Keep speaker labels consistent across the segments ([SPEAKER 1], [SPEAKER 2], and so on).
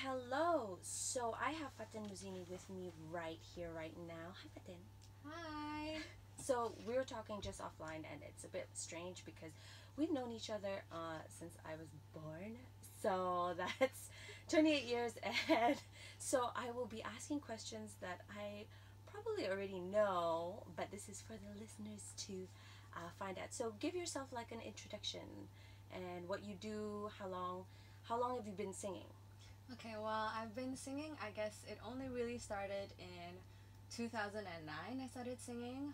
[SPEAKER 1] Hello. So I have Fatin Muzini with me right here, right now. Hi, Fatin.
[SPEAKER 2] Hi.
[SPEAKER 1] So we were talking just offline, and it's a bit strange because we've known each other since I was born. So that's 28 years ahead. So I will be asking questions that I probably already know, but this is for the listeners to find out. So give yourself like an introduction and what you do. How long have you been singing?
[SPEAKER 2] Okay, well, I've been singing. I guess it only really started in 2009. I started singing,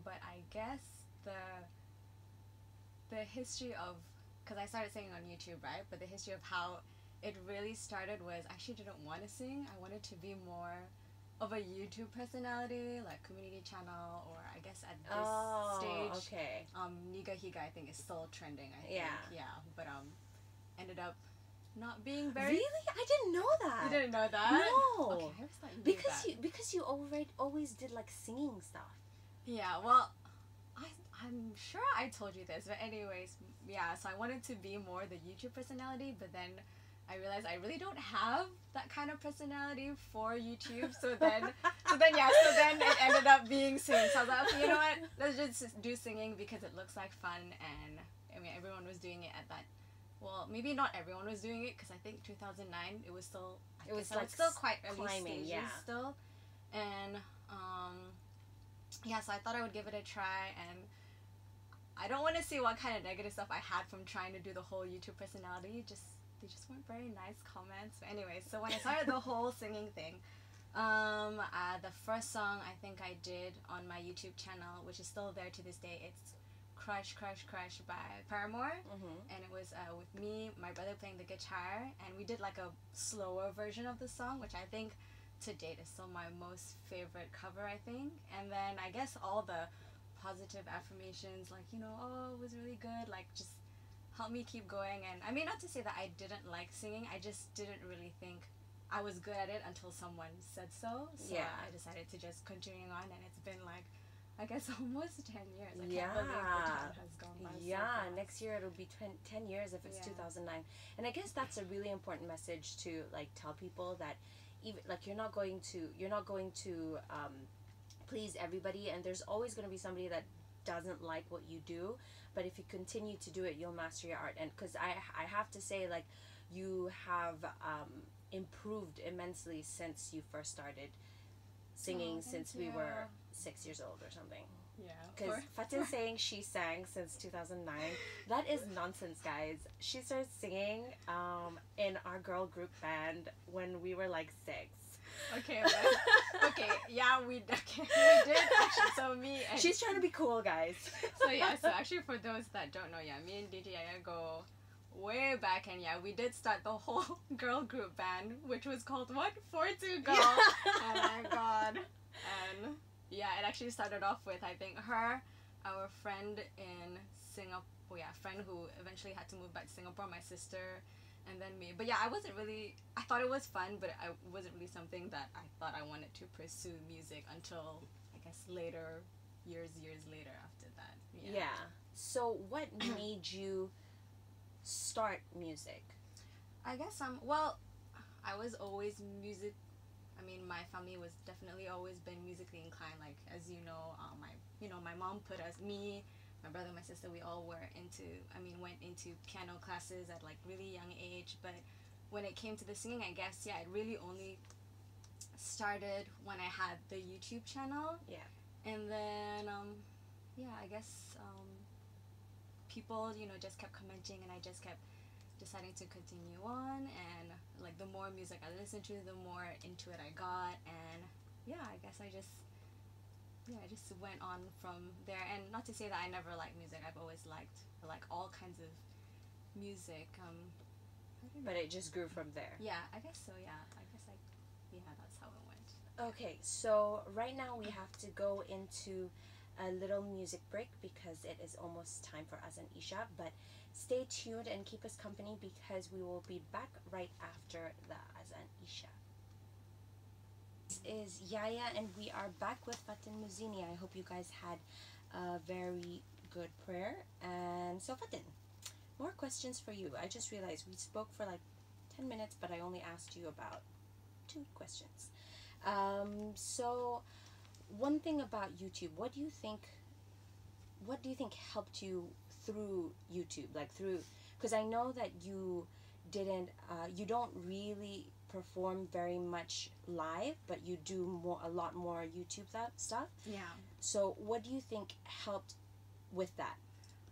[SPEAKER 2] but I guess the history of, because I started singing on YouTube, right? But the history of how it really started was I actually didn't want to sing. I wanted to be more of a YouTube personality, like community channel, or I guess at this stage,
[SPEAKER 1] Okay.
[SPEAKER 2] Niga Higa I think is still trending. I think,
[SPEAKER 1] Yeah.
[SPEAKER 2] but ended up not being very.
[SPEAKER 1] Really? I didn't know that.
[SPEAKER 2] You didn't know that?
[SPEAKER 1] No.
[SPEAKER 2] Okay, I always thought you knew
[SPEAKER 1] Because
[SPEAKER 2] that.
[SPEAKER 1] you always did like singing stuff.
[SPEAKER 2] Yeah, well, I'm sure I told you this, but anyways, yeah. So I wanted to be more the YouTube personality, but then I realized I really don't have that kind of personality for YouTube. So then it ended up being singing. So I was like, okay, you know what? Let's just do singing because it looks like fun, and I mean everyone was doing it at that. Well, maybe not everyone was doing it because I think 2009 it was still. I was still quite early
[SPEAKER 1] climbing,
[SPEAKER 2] stages
[SPEAKER 1] yeah.
[SPEAKER 2] still, and yeah. So I thought I would give it a try, and I don't want to see what kind of negative stuff I had from trying to do the whole YouTube personality. They just weren't very nice comments. But anyways, so when I started the whole singing thing, the first song I think I did on my YouTube channel, which is still there to this day, it's Crush Crush Crush by Paramore.
[SPEAKER 1] Mm-hmm.
[SPEAKER 2] And it was with me, my brother playing the guitar, and we did like a slower version of the song, which I think to date is still my most favorite cover, I think. And then I guess all the positive affirmations, like, oh, it was really good, like, just helped me keep going. And I mean, not to say that I didn't like singing, I just didn't really think I was good at it until someone said so. So
[SPEAKER 1] Yeah.
[SPEAKER 2] I decided to just continue on, and it's been like, I guess almost 10 years. I
[SPEAKER 1] Yeah.
[SPEAKER 2] can't believe the time has gone by so fast.
[SPEAKER 1] Next year it'll be 10 years if it's 2009. And I guess that's a really important message to like tell people that even like you're not going to please everybody, and there's always going to be somebody that doesn't like what you do, but if you continue to do it, you'll master your art. And because I have to say, like, you have improved immensely since you first started singing, since we were 6 years old or something.
[SPEAKER 2] Yeah.
[SPEAKER 1] Because Fatin saying she sang since 2009, that is nonsense, guys. She started singing in our girl group band when we were like 6.
[SPEAKER 2] Okay, yeah, we did actually. So me and
[SPEAKER 1] she's trying to be cool, guys.
[SPEAKER 2] So actually for those that don't know, me and DJ Yaya go way back, and we did start the whole girl group band, which was called what? 4-2 Girl. Oh my god. And it actually started off with, I think, her, our friend in Singapore, friend who eventually had to move back to Singapore, my sister, and then me. But I thought it was fun, but it wasn't really something that I thought I wanted to pursue music until, I guess, years later after that.
[SPEAKER 1] Yeah. So what made you start music?
[SPEAKER 2] I guess I was always music. I mean, my family was definitely always been musically inclined. Like, as you know, my mom put us, me, my brother, my sister, we all went into piano classes at like really young age. But when it came to the singing, I guess, it really only started when I had the YouTube channel.
[SPEAKER 1] Yeah.
[SPEAKER 2] And then, I guess people, just kept commenting, and I just kept deciding to continue on. And like the more music I listened to, the more into it I got. And I guess I just went on from there. And not to say that I never liked music. I've always liked all kinds of music.
[SPEAKER 1] But it just grew from there.
[SPEAKER 2] Yeah, I guess so. Yeah, I guess that's how it went.
[SPEAKER 1] Okay, so right now we have to go into a little music break because it is almost time for Azan Isha. But stay tuned and keep us company because we will be back right after the Azan Isha. This is Yaya, and we are back with Fatin Muzini. I hope you guys had a very good prayer. And so Fatin, more questions for you. I just realized we spoke for like 10 minutes, but I only asked you about 2 questions. So one thing about YouTube, what do you think helped you through YouTube? Like through, because I know that you don't really perform very much live, but you do a lot more YouTube stuff.
[SPEAKER 2] Yeah.
[SPEAKER 1] So what do you think helped with that?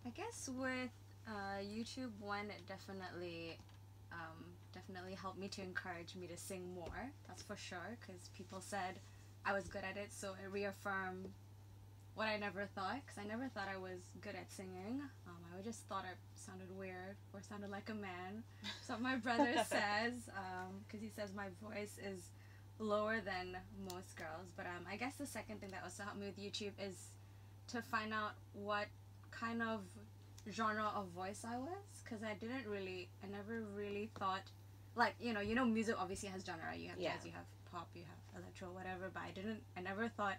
[SPEAKER 2] I guess with YouTube, one, it definitely helped me to encourage me to sing more. That's for sure, because people said I was good at it, so it reaffirmed what I never thought, because I never thought I was good at singing. I just thought I sounded weird or sounded like a man. So my brother says, because he says my voice is lower than most girls. But I guess the second thing that also helped me with YouTube is to find out what kind of genre of voice I was, because I never really thought, like, music obviously has genre. You have jazz, you have pop, you have electro, whatever, but I never thought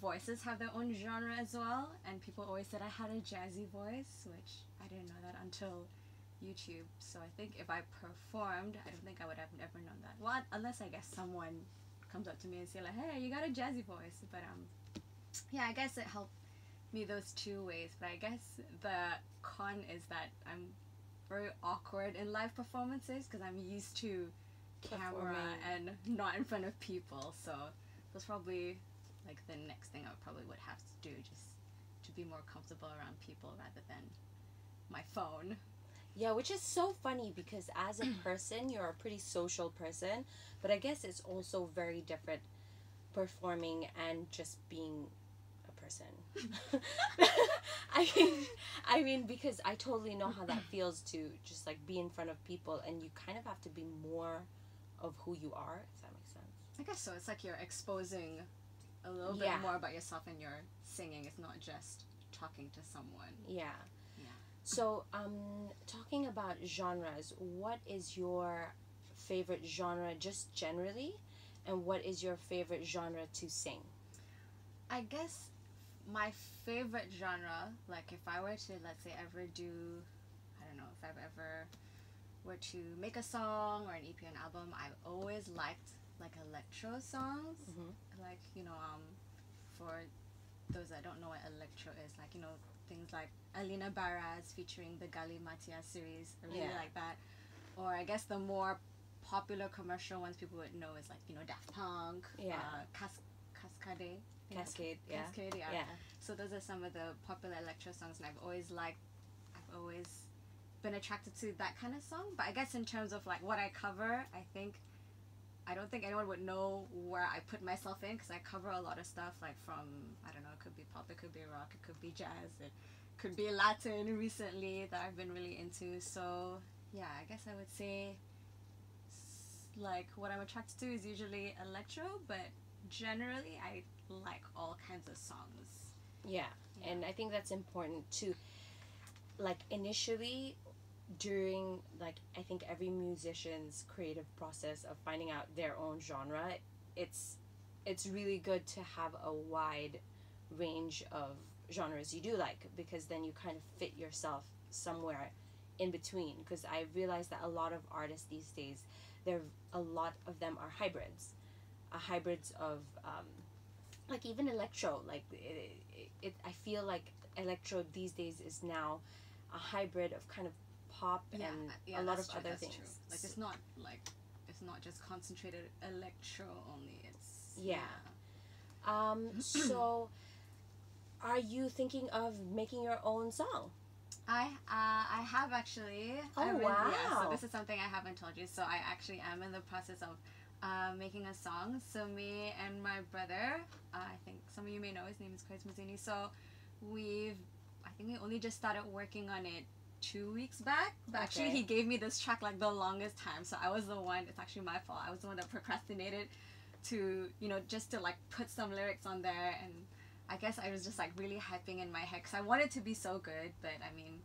[SPEAKER 2] voices have their own genre as well, and people always said I had a jazzy voice, which I didn't know that until YouTube. So I think if I performed, I don't think I would have ever known that. Well, unless I guess someone comes up to me and say like, hey, you got a jazzy voice. But yeah, I guess it helped me those 2 ways. But I guess the con is that I'm very awkward in live performances, because I'm used to camera and not in front of people. So that's probably like the next thing I would have to do, just to be more comfortable around people rather than my phone.
[SPEAKER 1] Yeah, which is so funny, because as a person, you're a pretty social person, but I guess it's also very different performing and just being a person. I mean, because I totally know how that feels to just like be in front of people, and you kind of have to be more of who you are, if that makes sense.
[SPEAKER 2] I guess so. It's like you're exposing a little bit more about yourself, and you're singing. It's not just talking to someone.
[SPEAKER 1] Yeah. So, talking about genres, what is your favorite genre just generally, and what is your favorite genre to sing?
[SPEAKER 2] I guess my favorite genre, like if I were to, let's say, ever do, I don't know, if I've ever were to make a song or an EP or an album, I've always liked like electro songs. Like, for those that don't know what electro is, like, things like Alina Baraz featuring the Gali Matia series. I really like that. Or I guess the more popular commercial ones people would know is like, Daft Punk, Cascade.
[SPEAKER 1] Cascade,
[SPEAKER 2] yeah. So those are some of the popular electro songs, and I've always been attracted to that kind of song. But I guess in terms of like what I cover, I don't think anyone would know where I put myself in, because I cover a lot of stuff, like from, I don't know, it could be pop, it could be rock, it could be jazz, it could be Latin recently that I've been really into. So yeah, I guess I would say like what I'm attracted to is usually electro, but generally I like all kinds of songs.
[SPEAKER 1] Yeah, and I think that's important too. Like initially, during like I think every musician's creative process of finding out their own genre, it's really good to have a wide range of genres you do like, because then you kind of fit yourself somewhere in between. Because I realized that a lot of artists these days, a lot of them are hybrids of like even electro. Like I feel like electro these days is now a hybrid of kind of pop and a lot of other things.
[SPEAKER 2] True. Like it's not just concentrated electro only. It's
[SPEAKER 1] so are you thinking of making your own song?
[SPEAKER 2] I have actually.
[SPEAKER 1] Oh, wow.
[SPEAKER 2] Yeah, so this is something I haven't told you. So I actually am in the process of making a song. So me and my brother, I think some of you may know, his name is Chris Mazzini. So I think we only just started working on it 2 weeks back. But actually he gave me this track like the longest time. So I was the one, it's actually my fault. I was the one that procrastinated to, just to like put some lyrics on there. And I guess I was just like really hyping in my head because I wanted to be so good. But I mean,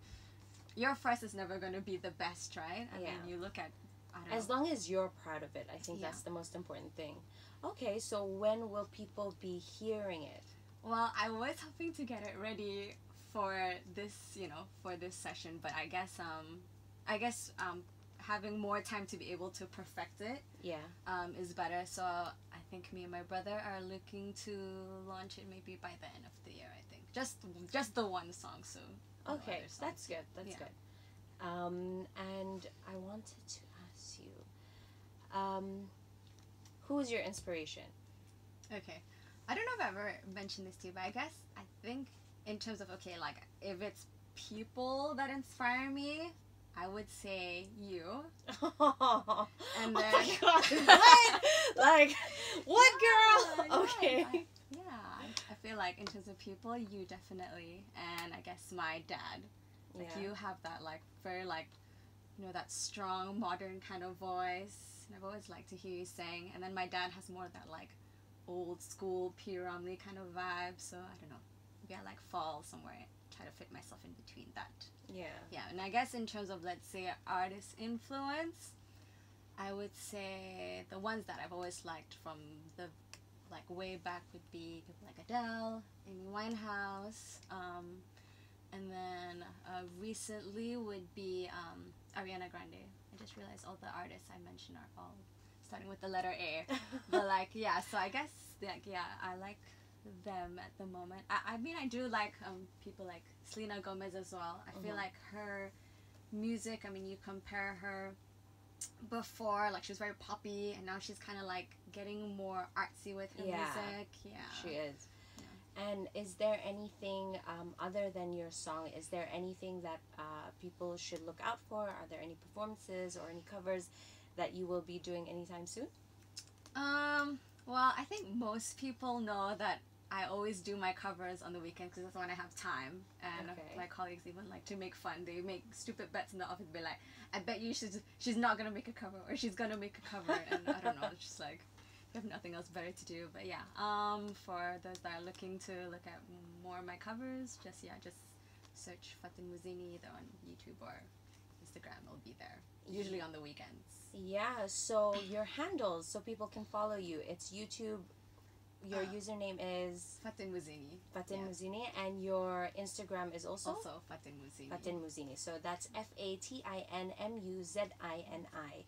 [SPEAKER 2] your first is never going to be the best, right? I mean, you look at, I don't know.
[SPEAKER 1] As long as you're proud of it, I think that's the most important thing. Okay, so when will people be hearing it?
[SPEAKER 2] Well, I was hoping to get it ready for this, for this session, but I guess having more time to be able to perfect it
[SPEAKER 1] Yeah.
[SPEAKER 2] is better. So I think me and my brother are looking to launch it maybe by the end of the year. I think just the one song. So no
[SPEAKER 1] Okay,
[SPEAKER 2] other songs.
[SPEAKER 1] that's good. That's
[SPEAKER 2] Yeah.
[SPEAKER 1] good. And I wanted to ask you, who is your inspiration?
[SPEAKER 2] Okay. I don't know if I've ever mentioned this to you, but I think in terms of, okay, like, if it's people that inspire me, I would say you. And
[SPEAKER 1] Oh
[SPEAKER 2] then...
[SPEAKER 1] my God, what? Like, what, girl?
[SPEAKER 2] Yeah,
[SPEAKER 1] Okay.
[SPEAKER 2] I feel like in terms of people, you definitely, and I guess my dad. Like,
[SPEAKER 1] Yeah.
[SPEAKER 2] you have that, like, very, like, you know, that strong, modern kind of voice. And I've always liked to hear you sing. And then my dad has more of that, like, old school P. Romney kind of vibe. So, I don't know. Maybe I, like, fall somewhere and try to fit myself in between that.
[SPEAKER 1] Yeah.
[SPEAKER 2] Yeah, and I guess in terms of, let's say, artist influence, I would say the ones that I've always liked from the, like, way back would be people like Adele, Amy Winehouse, and then recently would be Ariana Grande. I just realized all the artists I mentioned are all starting with the letter A. But, like, yeah, so I guess, like, yeah, I like them at the moment. I mean, I do like people like Selena Gomez as well. I feel like her music, I mean, you compare her before, like, she was very poppy, and now she's kind of, like, getting more artsy with her music. Yeah.
[SPEAKER 1] She is. And is there anything, other than your song, is there anything that people should look out for? Are there any performances or any covers that you will be doing anytime soon?
[SPEAKER 2] Well, I think most people know that I always do my covers on the weekends because that's when I have time. And my colleagues even like to make fun. They make stupid bets in the office, be like, I bet you she's not going to make a cover, or she's going to make a cover. And I don't know, it's just like, you have nothing else better to do. But yeah, for those that are looking to look at more of my covers, just search Fatin Muzini either on YouTube or Instagram. It'll be there, usually on the weekends.
[SPEAKER 1] Yeah, so your handles, so people can follow you. It's YouTube. Your username is
[SPEAKER 2] Fatin Muzini.
[SPEAKER 1] Fatin Muzini, and your Instagram is also
[SPEAKER 2] Fatin Muzini.
[SPEAKER 1] Fatin Muzini. So that's FATINMUZINI.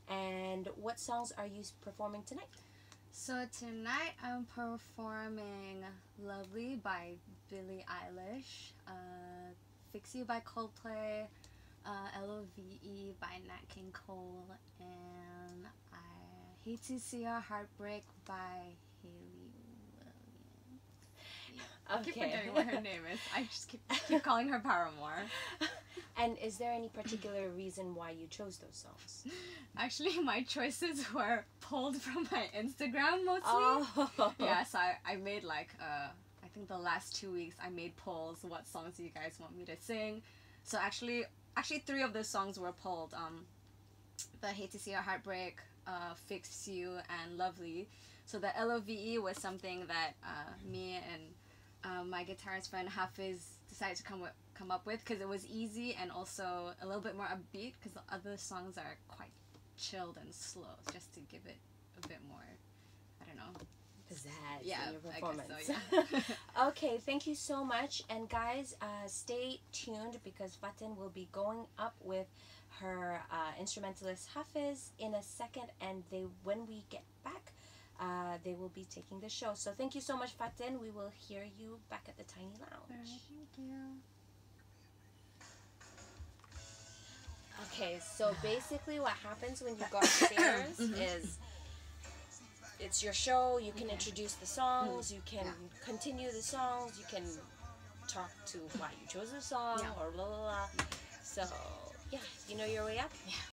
[SPEAKER 1] And what songs are you performing tonight?
[SPEAKER 2] So tonight I'm performing Lovely by Billie Eilish, Fix You by Coldplay, LOVE by Nat King Cole, and I Hate to See Our Heartbreak by Hayley Williams. Yeah. I keep forgetting what her name is. I just keep calling her Paramore.
[SPEAKER 1] And is there any particular reason why you chose those songs?
[SPEAKER 2] Actually, my choices were pulled from my Instagram mostly.
[SPEAKER 1] Oh.
[SPEAKER 2] Yeah, so I made like, I think the last 2 weeks I made polls, what songs do you guys want me to sing. So actually 3 of those songs were pulled. The Hate to See Our Heartbreak, Fix You, and Lovely. So the LOVE was something that me and my guitarist friend Hafiz decided to come up with because it was easy and also a little bit more upbeat, because the other songs are quite chilled and slow, just to give it a bit more, I don't know,
[SPEAKER 1] pizzazz
[SPEAKER 2] in
[SPEAKER 1] your performance.
[SPEAKER 2] I guess so, yeah.
[SPEAKER 1] Okay, thank you so much. And guys, stay tuned because Fatin will be going up with her instrumentalist Hafiz in a second, and when we get back, they will be taking the show. So thank you so much, Fatin. We will hear you back at the Tiny Lounge.
[SPEAKER 2] All right, thank you.
[SPEAKER 1] Okay, so basically what happens when you go upstairs is it's your show. You can introduce the songs, you can continue the songs, you can talk to why you chose the song or blah blah blah. So yeah, you know your way up?
[SPEAKER 2] Yeah.